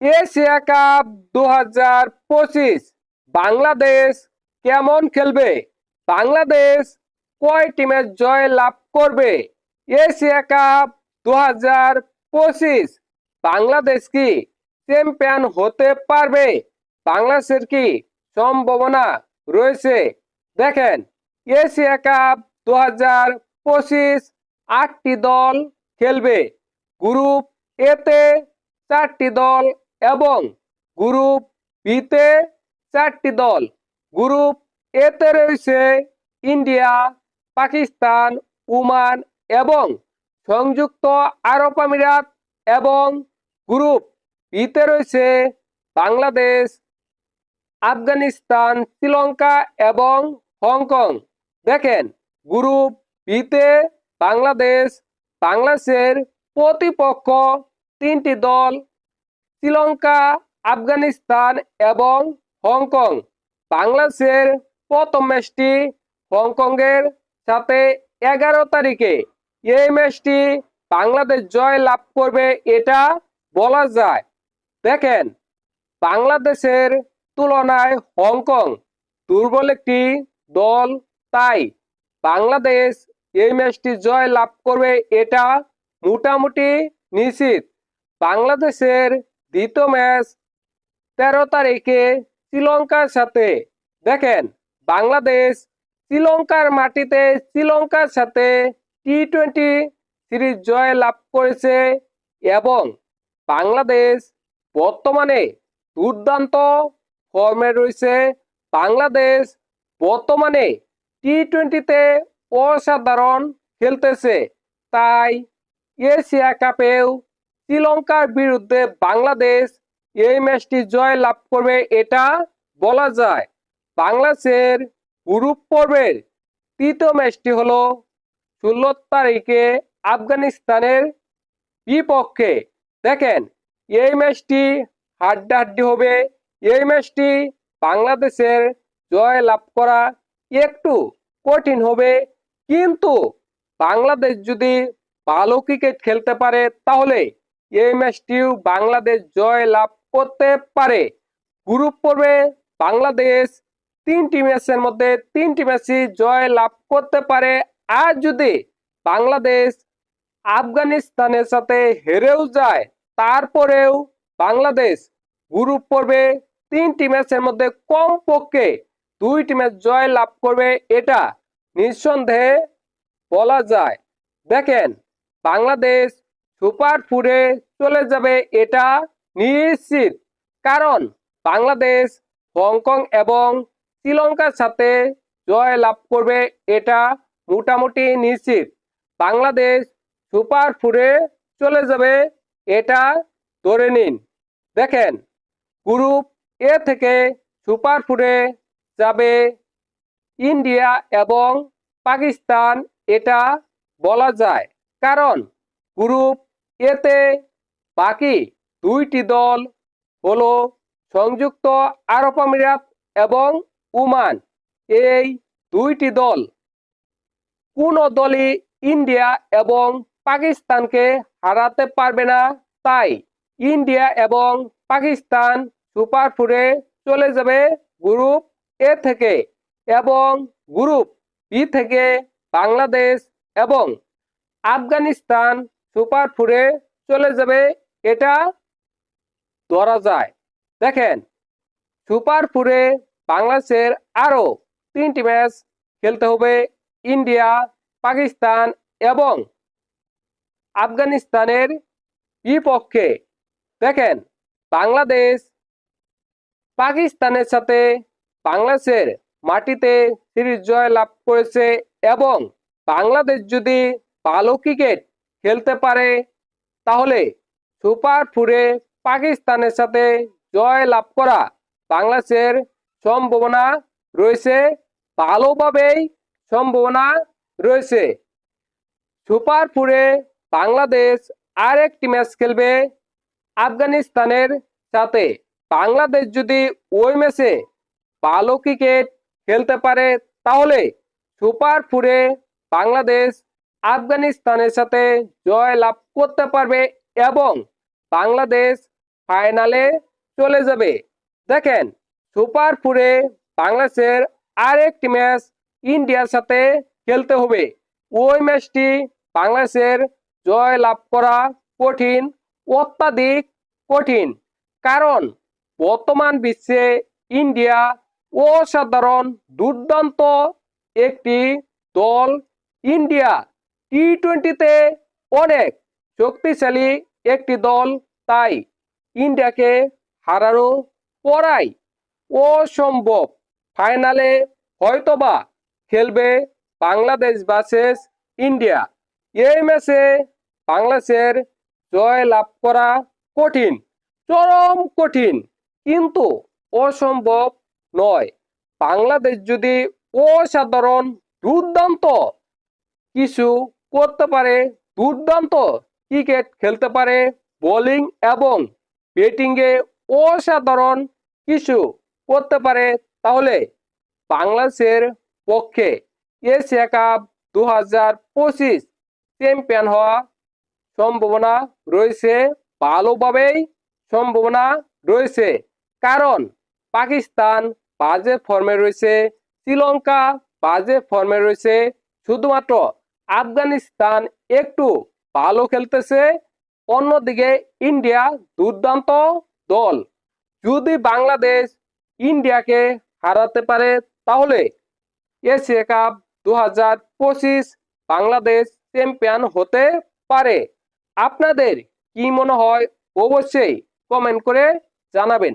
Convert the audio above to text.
Asia cup 2025 Bangladesh কেমন খেলবে? বাংলাদেশ কয় টিমের জয় লাভ করবে? এশিয়া কাপ 2025 বাংলাদেশ কি চ্যাম্পিয়ন হতে পারবে? বাংলাদেশের কি সম্ভাবনা রয়েছে? দেখেন, এশিয়া কাপ 2025 8টি দল খেলবে। গ্রুপ এতে 4টি দল এবং গ্রুপ বিতে 4টি দল। গ্রুপ এতে রয়েছে ইন্ডিয়া, পাকিস্তান, ওমান এবং সংযুক্ত আরব আমিরাত এবং গ্রুপ বিতে রয়েছে বাংলাদেশ, আফগানিস্তান, শ্রীলঙ্কা এবং হংকং। দেখেন, গ্রুপ বিতে বাংলাদেশের প্রতিপক্ষ 3টি দল শ্রীলঙ্কা, আফগানিস্তান এবং হংকং। বাংলাদেশের প্রথম ম্যাচটি হংকংয়ের সাথে 11 তারিখে। এই ম্যাচটি বাংলাদেশ জয় লাভ করবে এটা বলা যায়। দেখেন, বাংলাদেশের তুলনায় হংকং দুর্বল একটি দল, তাই বাংলাদেশ এই ম্যাচটি জয় লাভ করবে এটা মোটামুটি নিশ্চিত। বাংলাদেশের দ্বিতীয় ম্যাচ 13 তারিখে শ্রীলঙ্কার সাথে। দেখেন, বাংলাদেশ শ্রীলঙ্কার মাটিতে শ্রীলঙ্কার সাথে টি-20 সিরিজ জয় লাভ করেছে এবং বাংলাদেশ বর্তমানে দুর্দান্ত ফর্মে রয়েছে। বাংলাদেশ বর্তমানে টি-20তে অসাধারণ খেলতেছে, তাই এশিয়া কাপেও শ্রীলঙ্কার বিরুদ্ধে বাংলাদেশ এই ম্যাচটি জয় লাভ করবে এটা বলা যায়। বাংলাদেশের গ্রুপ পর্বের তৃতীয় ম্যাচটি হলো 16 তারিখে আফগানিস্তানের বিপক্ষে। দেখেন, এই ম্যাচটি হাড্ডাহাড্ডি হবে। এই ম্যাচটি বাংলাদেশের জয় লাভ করা একটু কঠিন হবে, কিন্তু বাংলাদেশ যদি ভালো ক্রিকেট খেলতে পারে তাহলে এই ম্যাচটিও বাংলাদেশ জয় লাভ করতে পারে। গ্রুপ পর্বে বাংলাদেশ 3টি ম্যাচের মধ্যে 3টি ম্যাচই জয় লাভ করতে পারে। আর যদি বাংলাদেশ আফগানিস্তানের সাথে হেরেও যায়, তারপরেও বাংলাদেশ গ্রুপ পর্বে 3টি ম্যাচের মধ্যে কমপক্ষে 2টি ম্যাচ জয় লাভ করবে এটা নিঃসন্দেহে বলা যায়। দেখেন, বাংলাদেশ সুপার 4-এ চলে যাবে এটা নিশ্চিত, কারণ বাংলাদেশ হংকং এবং শ্রীলঙ্কার সাথে জয় লাভ করবে এটা মোটামুটি নিশ্চিত। বাংলাদেশ সুপার 4-এ চলে যাবে এটা ধরে নিন। দেখেন, গ্রুপ এ থেকে সুপার 4-এ যাবে ইন্ডিয়া এবং পাকিস্তান এটা বলা যায়, কারণ গ্রুপ এতে বাকি 2টি দল হলো সংযুক্ত আরব আমিরাত এবং ওমান। এই 2টি দল কোনো দলই ইন্ডিয়া এবং পাকিস্তানকে হারাতে পারবে না, তাই ইন্ডিয়া এবং পাকিস্তান সুপার 4-এ চলে যাবে গ্রুপ এ থেকে এবং গ্রুপ বি থেকে বাংলাদেশ এবং আফগানিস্তান সুপার 4-এ চলে যাবে এটা ধরা যায়। দেখেন, সুপার 4-এ বাংলাদেশের আরো 3টি ম্যাচ খেলতে হবে ইন্ডিয়া, পাকিস্তান এবং আফগানিস্তানের বিপক্ষে। দেখেন, বাংলাদেশ পাকিস্তানের সাথে বাংলাদেশের মাটিতে সিরিজ জয় লাভ করেছে এবং বাংলাদেশ যদি ভালো ক্রিকেট খেলতে পারে তাহলে সুপার 4-এ পাকিস্তানের সাথে জয় লাভ করা বাংলাদেশের সম্ভাবনা রয়েছে, ভালোভাবেই সম্ভাবনা রয়েছে। সুপার 4-এ বাংলাদেশ আরেকটি ম্যাচ খেলবে আফগানিস্তানের সাথে। বাংলাদেশ যদি ওই ম্যাচে ভালো ক্রিকেট খেলতে পারে তাহলে সুপার 4-এ বাংলাদেশ আফগানিস্তানের সাথে জয় লাভ করতে পারবে এবং বাংলাদেশ ফাইনালে চলে যাবে। দেখেন, সুপার ফোরে বাংলাদেশের আরেকটি ম্যাচ ইন্ডিয়ার সাথে খেলতে হবে। ওই ম্যাচটি বাংলাদেশের জয় লাভ করা কঠিন, অত্যাধিক কঠিন। কারণ বর্তমান বিশ্বে ইন্ডিয়া অসাধারণ দুর্দান্ত একটি দল। ইন্ডিয়া টি-20-তে অনেক শক্তিশালী একটি দল, তাই ইন্ডিয়াকে হারানো পড়াই অসম্ভব। ফাইনালে হয়তোবা খেলবে বাংলাদেশ ভার্সেস ইন্ডিয়া। এই ম্যাচে বাংলাদেশের জয় লাভ করা কঠিন, চরম কঠিন, কিন্তু অসম্ভব নয়। বাংলাদেশ যদি অসাধারণ দুর্দান্ত কিছু করতে পারে, দুর্দান্ত ক্রিকেট খেলতে পারে, বোলিং এবং ব্যাটিংয়ে অসাধারণ কিছু করতে পারে, তাহলে বাংলাদেশের পক্ষে এশিয়া কাপ 2025 চ্যাম্পিয়ন হওয়া সম্ভাবনা রয়েছে, ভালোভাবেই সম্ভাবনা রয়েছে। কারণ পাকিস্তান বাজে ফর্মে রয়েছে, শ্রীলঙ্কা বাজে ফর্মে রয়েছে, শুধুমাত্র আফগানিস্তান একটু ভালো খেলতেছে। অন্যদিকে ইন্ডিয়া দুর্দান্ত দল। যদি বাংলাদেশ ইন্ডিয়াকে হারাতে পারে, তাহলে এশিয়া কাপ 2025 বাংলাদেশ চ্যাম্পিয়ন হতে পারে। আপনাদের কি মনে হয় অবশ্যই কমেন্ট করে জানাবেন।